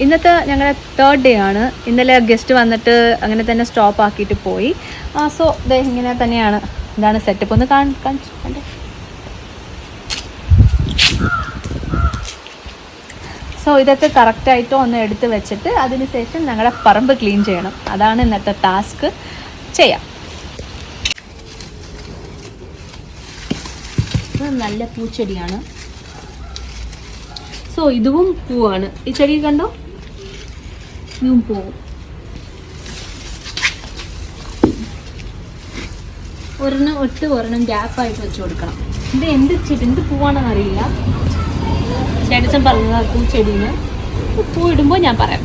ഇന്നത്തെ ഞങ്ങളുടെ 3rd day ആണ്. ഇന്നലെ ഗസ്റ്റ് വന്നിട്ട് അങ്ങനെ തന്നെ സ്റ്റോപ്പ് ആക്കിയിട്ട് പോയി. സോ ഇങ്ങനെ തന്നെയാണ്. ഇതാണ് സെറ്റപ്പ്. ഒന്ന് കണ്ടേ. സോ ഇതൊക്കെ കറക്റ്റായിട്ടോ ഒന്ന് എടുത്ത് വെച്ചിട്ട് അതിന് ശേഷം ഞങ്ങളുടെ പറമ്പ് ക്ലീൻ ചെയ്യണം. അതാണ് ഇന്നത്തെ ടാസ്ക്. ചെയ്യാം. ഇത് നല്ല പൂച്ചെടിയാണ്. സോ ഇതും പൂവാണ്. ഈ ചെടി കണ്ടോ, ഇതും പൂവും. ഒരെണ്ണം ഗ്യാപ്പായിട്ട് വെച്ച് കൊടുക്കണം. ഇത് എന്ത് പൂവാണെന്ന് അറിയില്ല. ചേട്ടൻ പറഞ്ഞത് പൂച്ചെടിന്. പൂ ഇടുമ്പോൾ ഞാൻ പറയാം.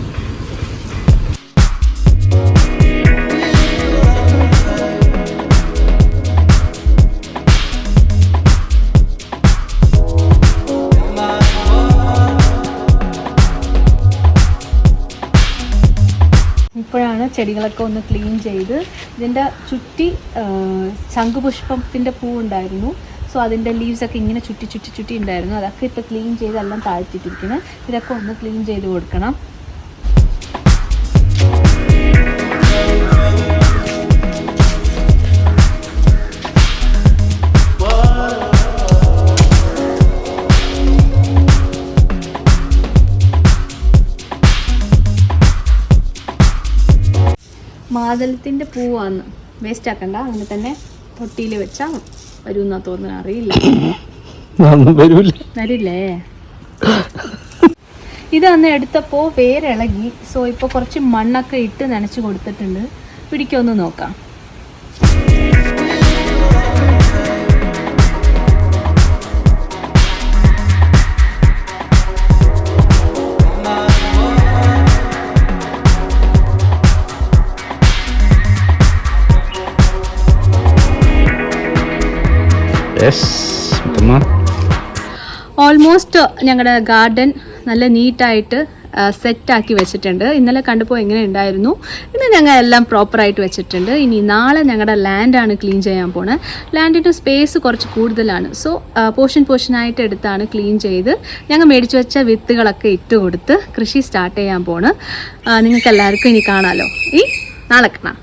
ഇപ്പോഴാണ് ചെടികളൊക്കെ ഒന്ന് ക്ലീൻ ചെയ്ത് ഇതിൻ്റെ ചുറ്റി ശംഖുപുഷ്പത്തിൻ്റെ പൂ ഉണ്ടായിരുന്നു. സോ അതിൻ്റെ ലീവ്സൊക്കെ ഇങ്ങനെ ചുറ്റി ഉണ്ടായിരുന്നു. അതൊക്കെ ഇപ്പോൾ ക്ലീൻ ചെയ്ത് എല്ലാം താഴ്ത്തിയിട്ടിരിക്കുന്നത്. ഇതൊക്കെ ഒന്ന് ക്ലീൻ ചെയ്ത് കൊടുക്കണം. മാതളത്തിൻ്റെ പൂവാണ്. വേസ്റ്റ് ആക്കണ്ട, അങ്ങനെ തന്നെ തൊട്ടിയിൽ വെച്ചാൽ വരുമെന്നാ തോന്നുന്നു. അറിയില്ല, വരില്ലേ. ഇതന്ന് എടുത്തപ്പോൾ വേരിളകി. സോ ഇപ്പോൾ കുറച്ച് മണ്ണൊക്കെ ഇട്ട് നനച്ച് കൊടുത്തിട്ടുണ്ട്. പിടിക്കുമെന്ന് നോക്കാം. ഓൾമോസ്റ്റ് ഞങ്ങളുടെ ഗാർഡൻ നല്ല നീറ്റായിട്ട് സെറ്റാക്കി വെച്ചിട്ടുണ്ട്. ഇന്നലെ കണ്ടപ്പോൾ എങ്ങനെ ഉണ്ടായിരുന്നു. ഇന്ന് ഞങ്ങൾ എല്ലാം പ്രോപ്പറായിട്ട് വെച്ചിട്ടുണ്ട്. ഇനി നാളെ ഞങ്ങളുടെ ലാൻഡാണ് ക്ലീൻ ചെയ്യാൻ പോണത്. ലാൻഡിൻ്റെ സ്പേസ് കുറച്ച് കൂടുതലാണ്. സോ പോർഷനായിട്ട് എടുത്താണ് ക്ലീൻ ചെയ്ത് ഞങ്ങൾ മേടിച്ചു വെച്ച വിത്തുകളൊക്കെ ഇട്ട് കൊടുത്ത് കൃഷി സ്റ്റാർട്ട് ചെയ്യാൻ പോണ്. നിങ്ങൾക്ക് എല്ലാവർക്കും ഇനി കാണാമല്ലോ. ഈ നാളെ കാണാം.